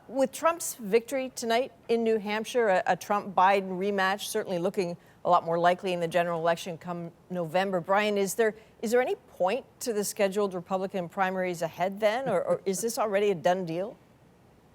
With Trump's victory tonight in New Hampshire, a Trump-Biden rematch certainly looking a lot more likely in the general election come November. Brian, is there any point to the scheduled Republican primaries ahead then, or is this already a done deal?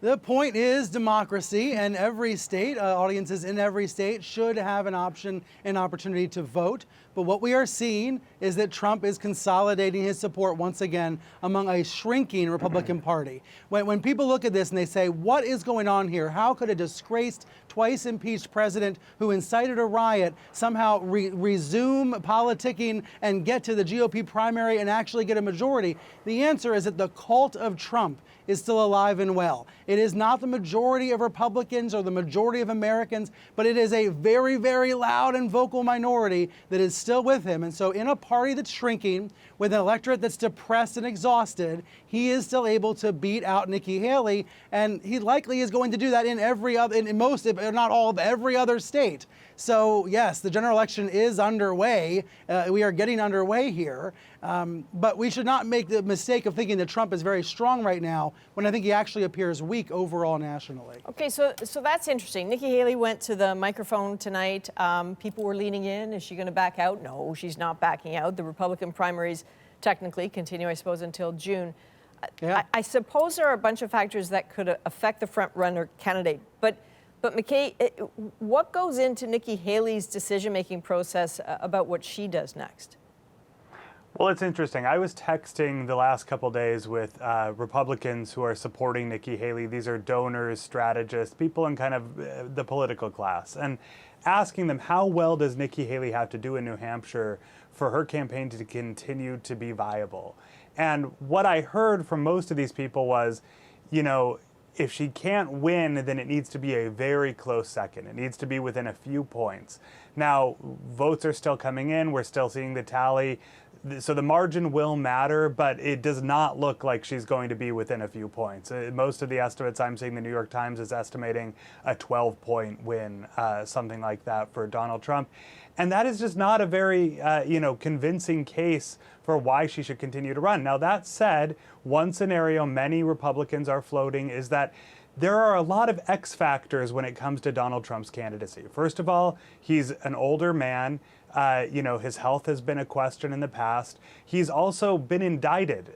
The point is democracy, and every state, audiences in every state should have an opportunity to vote. But what we are seeing is that Trump is consolidating his support once again among a shrinking Republican Party. When people look at this and they say, what is going on here? How could a disgraced, twice impeached president who incited a riot somehow resume politicking and get to the GOP primary and actually get a majority? The answer is that the cult of Trump is still alive and well. It is not the majority of Republicans or the majority of Americans, but it is a very, very loud and vocal minority that is still with him. And so in a party that's shrinking, with an electorate that's depressed and exhausted, he is still able to beat out Nikki Haley, and he likely is going to do that in most, if not all, of every other state. So yes, the general election is underway. We are getting underway here, but we should not make the mistake of thinking that Trump is very strong right now, when I think he actually appears weak overall nationally. Okay, so that's interesting. Nikki Haley went to the microphone tonight. People were leaning in. Is she going to back out? No, she's not backing out. The Republican primaries technically continue, I suppose, until June. Yeah. I suppose there are a bunch of factors that could affect the front-runner candidate, but McKay, what goes into Nikki Haley's decision-making process about what she does next? Well, it's interesting. I was texting the last couple days with Republicans who are supporting Nikki Haley. These are donors, strategists, people in kind of the political class, and asking them, how well does Nikki Haley have to do in New Hampshire for her campaign to continue to be viable? And what I heard from most of these people was, you know, if she can't win, then it needs to be a very close second. It needs to be within a few points. Now, votes are still coming in. We're still seeing the tally. So the margin will matter, but it does not look like she's going to be within a few points. Most of the estimates I'm seeing, the New York Times is estimating a 12-point win, something like that for Donald Trump. And that is just not a very, convincing case for why she should continue to run. Now, that said, one scenario many Republicans are floating is that there are a lot of X factors when it comes to Donald Trump's candidacy. First of all, he's an older man. His health has been a question in the past. He's also been indicted,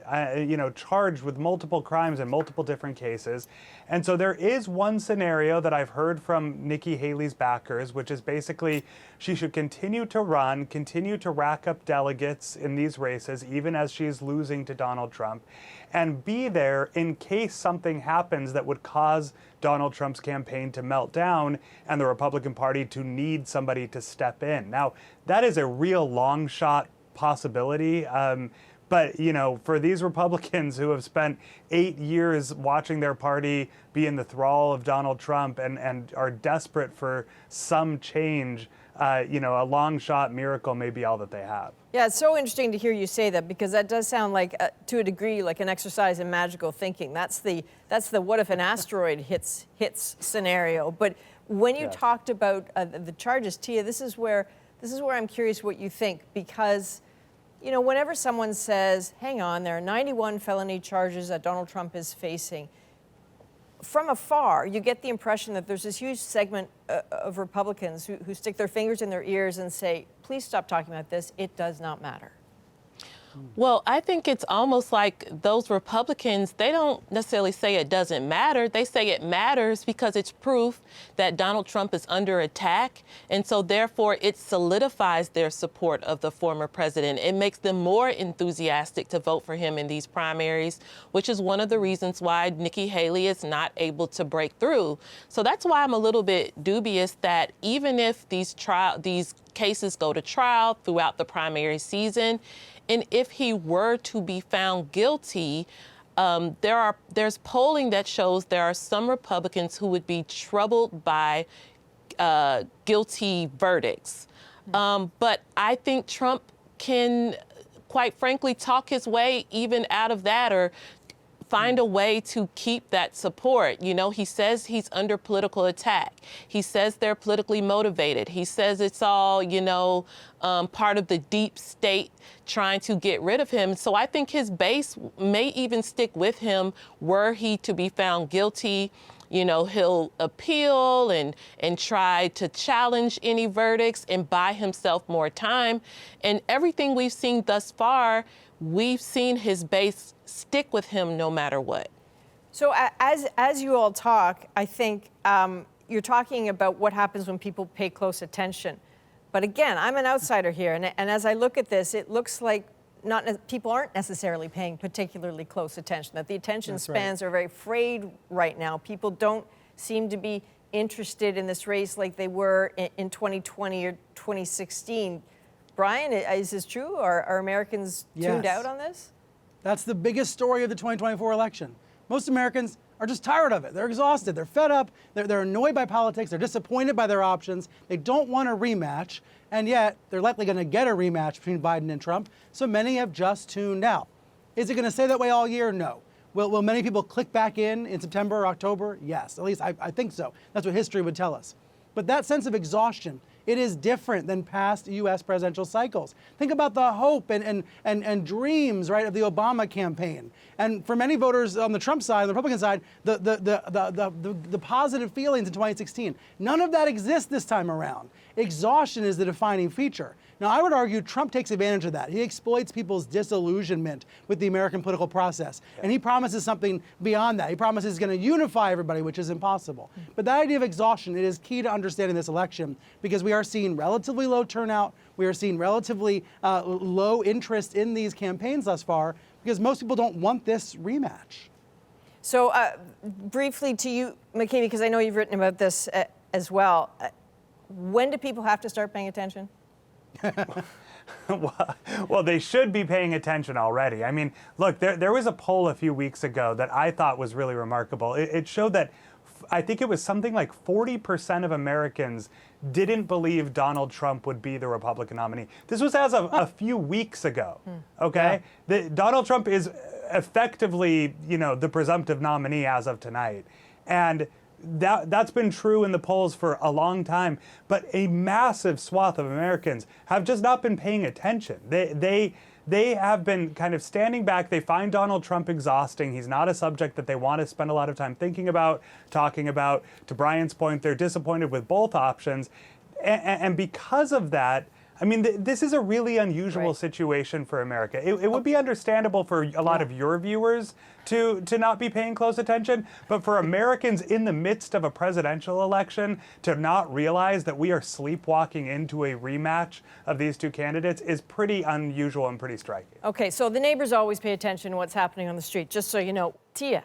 charged with multiple crimes in multiple different cases. And so there is one scenario that I've heard from Nikki Haley's backers, which is basically she should continue to run, continue to rack up delegates in these races, even as she's losing to Donald Trump, and be there in case something happens that would cause Donald Trump's campaign to melt down and the Republican Party to need somebody to step in. Now, that is a real long shot possibility. But, for these Republicans who have spent 8 years watching their party be in the thrall of Donald Trump and are desperate for some change, a long shot miracle may be all that they have. Yeah, it's so interesting to hear you say that, because that does sound like, to a degree, like an exercise in magical thinking. That's the what if an asteroid hits scenario. But when you talked about the charges, Tia, this is where I'm curious what you think, because whenever someone says, hang on, there are 91 felony charges that Donald Trump is facing, from afar, you get the impression that there's this huge segment of Republicans who stick their fingers in their ears and say, please stop talking about this. It does not matter. Well, I think it's almost like those Republicans, they don't necessarily say it doesn't matter. They say it matters because it's proof that Donald Trump is under attack. And so therefore, it solidifies their support of the former president. It makes them more enthusiastic to vote for him in these primaries, which is one of the reasons why Nikki Haley is not able to break through. So that's why I'm a little bit dubious that even if these cases go to trial throughout the primary season, and if he were to be found guilty, there's polling that shows there are some Republicans who would be troubled by guilty verdicts. But I think Trump can, quite frankly, talk his way even out of that, or find a way to keep that support. You know, he says he's under political attack. He says they're politically motivated. He says it's all, you know, part of the deep state trying to get rid of him. So I think his base may even stick with him were he to be found guilty. You know, he'll appeal and try to challenge any verdicts and buy himself more time. And everything we've seen thus far, we've seen his base stick with him no matter what. So as you all talk, I think you're talking about what happens when people pay close attention. But again, I'm an outsider here, and as I look at this, it looks like people aren't necessarily paying particularly close attention, that the attention spans are very frayed right now. People don't seem to be interested in this race like they were in 2020 or 2016. Brian, is this true? Are Americans tuned out on this? That's the biggest story of the 2024 election. Most Americans are just tired of it. They're exhausted. They're fed up. They're annoyed by politics. They're disappointed by their options. They don't want a rematch. And yet, they're likely going to get a rematch between Biden and Trump. So many have just tuned out. Is it going to stay that way all year? No. Will many people click back in September or October? Yes. At least I think so. That's what history would tell us. But that sense of exhaustion, it is different than past U.S. presidential cycles. Think about the hope and dreams, right, of the Obama campaign. And for many voters on the Trump side, the Republican side, the positive feelings in 2016. None of that exists this time around. Exhaustion is the defining feature. Now, I would argue Trump takes advantage of that. He exploits people's disillusionment with the American political process. And he promises something beyond that. He promises he's going to unify everybody, which is impossible. But that idea of exhaustion, it is key to understanding this election because we are seeing relatively low turnout. We are seeing relatively low interest in these campaigns thus far because most people don't want this rematch. So briefly to you, McKay, because I know you've written about this as well. When do people have to start paying attention? Well, they should be paying attention already. I mean, look, there was a poll a few weeks ago that I thought was really remarkable. It showed that I think it was something like 40% of Americans didn't believe Donald Trump would be the Republican nominee. This was as of a few weeks ago, okay? Yeah. Donald Trump is effectively, you know, the presumptive nominee as of tonight. And that's been true in the polls for a long time, but a massive swath of Americans have just not been paying attention. They have been kind of standing back. They find Donald Trump exhausting. He's not a subject that they want to spend a lot of time thinking about, talking about. To Brian's point, they're disappointed with both options. And because of that, I mean, this is a really unusual situation for America. It would be understandable for a lot of your viewers to not be paying close attention, but for Americans in the midst of a presidential election to not realize that we are sleepwalking into a rematch of these two candidates is pretty unusual and pretty striking. Okay, so the neighbors always pay attention to what's happening on the street, just so you know. Tia,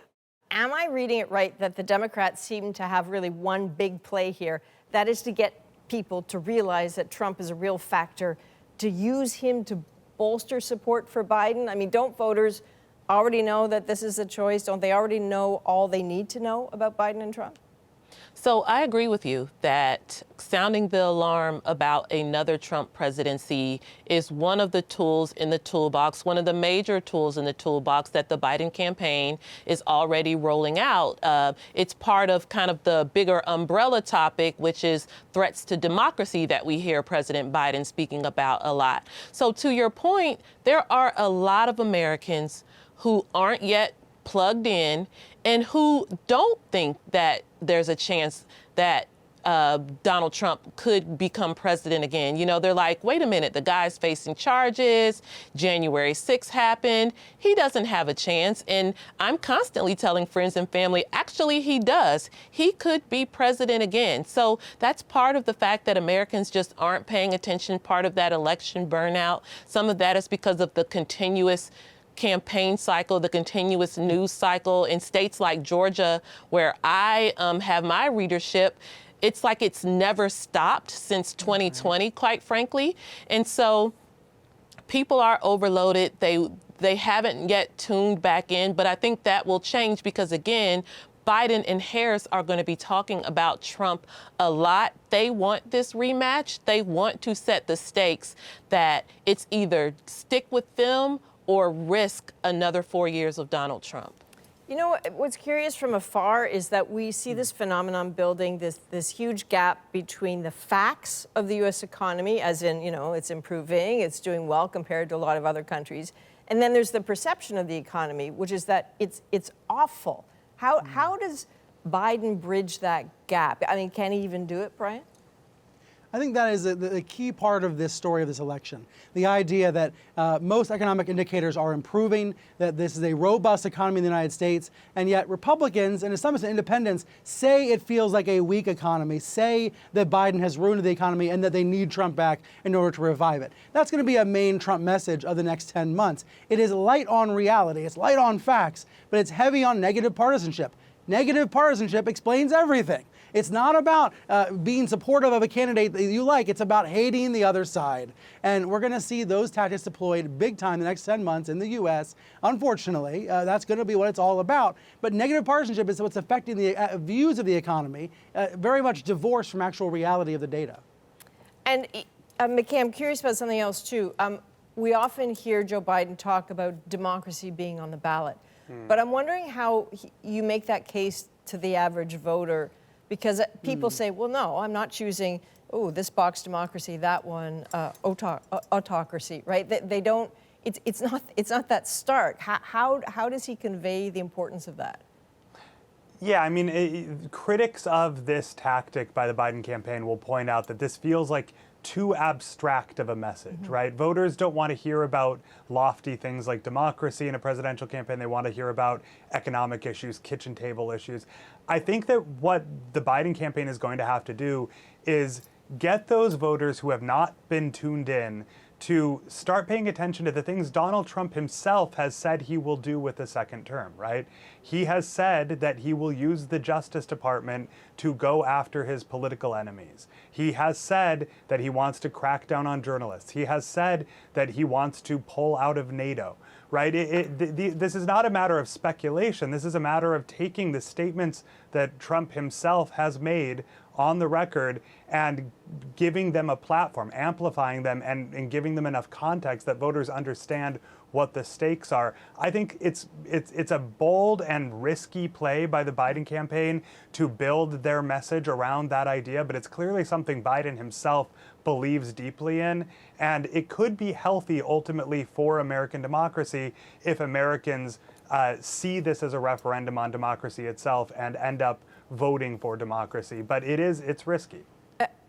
am I reading it right that the Democrats seem to have really one big play here, that is to get people to realize that Trump is a real factor, to use him to bolster support for Biden? I mean, don't voters already know that this is a choice? Don't they already know all they need to know about Biden and Trump? So I agree with you that sounding the alarm about another Trump presidency is one of the tools in the toolbox, one of the major tools in the toolbox that the Biden campaign is already rolling out. It's part of kind of the bigger umbrella topic, which is threats to democracy that we hear President Biden speaking about a lot. So to your point, there are a lot of Americans who aren't yet plugged in and who don't think that there's a chance that Donald Trump could become president again. You know, they're like, wait a minute, the guy's facing charges. January 6th happened. He doesn't have a chance. And I'm constantly telling friends and family, actually, he does. He could be president again. So that's part of the fact that Americans just aren't paying attention, part of that election burnout. Some of that is because of the continuous campaign cycle, the continuous news cycle in states like Georgia, where I have my readership. It's like it's never stopped since 2020, quite frankly. And so people are overloaded. They haven't yet tuned back in, but I think that will change because, again, Biden and Harris are going to be talking about Trump a lot. They want this rematch. They want to set the stakes that it's either stick with them or risk another 4 years of Donald Trump. You know, what's curious from afar is that we see this phenomenon building, this huge gap between the facts of the U.S. economy, as in, you know, it's improving, it's doing well compared to a lot of other countries, and then there's the perception of the economy, which is that it's awful. How does Biden bridge that gap? I mean, can he even do it, Brian? I think that is the key part of this story of this election. The idea that most economic indicators are improving, that this is a robust economy in the United States, and yet Republicans and to some extent independents say it feels like a weak economy, say that Biden has ruined the economy and that they need Trump back in order to revive it. That's going to be a main Trump message of the next 10 months. It is light on reality, it's light on facts, but it's heavy on negative partisanship. Negative partisanship explains everything. It's not about being supportive of a candidate that you like. It's about hating the other side. And we're going to see those tactics deployed big time the next 10 months in the U.S. Unfortunately, that's going to be what it's all about. But negative partisanship is what's affecting the views of the economy, very much divorced from actual reality of the data. And McKay, I'm curious about something else too. We often hear Joe Biden talk about democracy being on the ballot. But I'm wondering how you make that case to the average voter, because people say, well, no, I'm not choosing, oh, this box democracy, that one autocracy, right? They don't, it's not that stark. How does he convey the importance of that? Yeah, I mean, critics of this tactic by the Biden campaign will point out that this feels like too abstract of a message, right? Voters don't want to hear about lofty things like democracy in a presidential campaign. They want to hear about economic issues, kitchen table issues. I think that what the Biden campaign is going to have to do is get those voters who have not been tuned in to start paying attention to the things Donald Trump himself has said he will do with the second term, right? He has said that he will use the Justice Department to go after his political enemies. He has said that he wants to crack down on journalists. He has said that he wants to pull out of NATO, right? This is not a matter of speculation. This is a matter of taking the statements that Trump himself has made on the record and giving them a platform, amplifying them and giving them enough context that voters understand what the stakes are. I think it's a bold and risky play by the Biden campaign to build their message around that idea, but it's clearly something Biden himself believes deeply in, and it could be healthy ultimately for American democracy if Americans see this as a referendum on democracy itself and end up voting for democracy. But it's risky.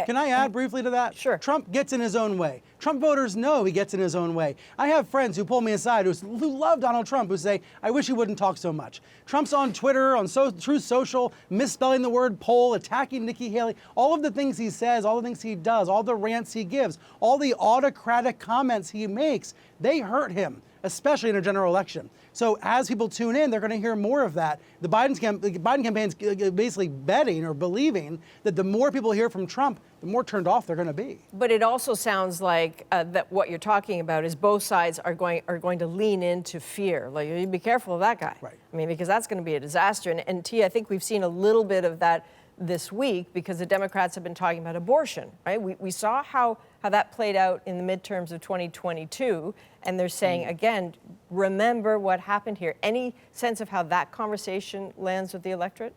Can I add briefly to that? Sure. Trump gets in his own way. Trump voters know he gets in his own way. I have friends who pull me aside who love Donald Trump who say, I wish he wouldn't talk so much. Trump's on Twitter, on Truth Social, misspelling the word poll, attacking Nikki Haley. All of the things he says, all the things he does, all the rants he gives, all the autocratic comments he makes, they hurt him, especially in a general election. So as people tune in, they're going to hear more of that. The Biden campaign's basically betting or believing that the more people hear from Trump, the more turned off they're going to be. But it also sounds like that what you're talking about is both sides are going to lean into fear. Like, you be careful of that guy. Right. I mean, because that's going to be a disaster. And T, I think we've seen a little bit of that this week because the Democrats have been talking about abortion, right? We saw how that played out in the midterms of 2022, and they're saying, again, remember what happened here. Any sense of how that conversation lands with the electorate?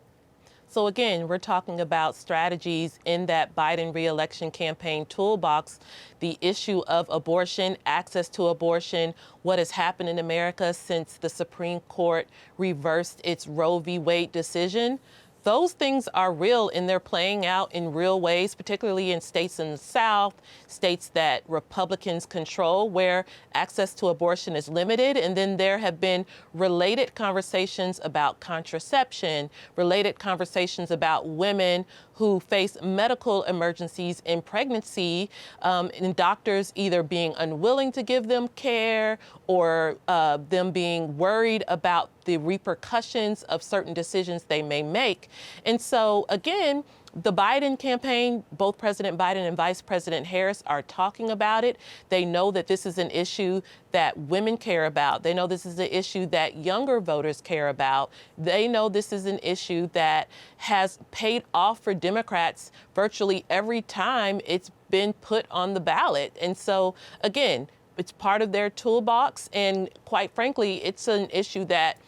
So again, we're talking about strategies in that Biden re-election campaign toolbox, the issue of abortion, access to abortion, what has happened in America since the Supreme Court reversed its Roe v. Wade decision. Those things are real and they're playing out in real ways, particularly in states in the South, states that Republicans control, where access to abortion is limited. And then there have been related conversations about contraception, related conversations about women who face medical emergencies in pregnancy, and doctors either being unwilling to give them care or them being worried about the repercussions of certain decisions they may make. And so, again, the Biden campaign, both President Biden and Vice President Harris are talking about it. They know that this is an issue that women care about. They know this is an issue that younger voters care about. They know this is an issue that has paid off for Democrats virtually every time it's been put on the ballot. And so, again, it's part of their toolbox. And quite frankly, it's an issue that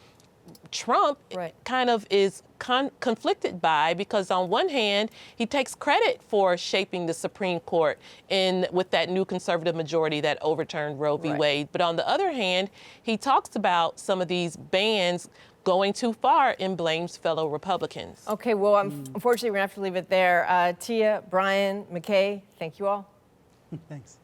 Trump Right. kind of is conflicted by, because on one hand, he takes credit for shaping the Supreme Court with that new conservative majority that overturned Roe v. Right. Wade. But on the other hand, he talks about some of these bans going too far and blames fellow Republicans. Okay, well, unfortunately, we're going to have to leave it there. Tia, Brian, McKay, thank you all. Thanks.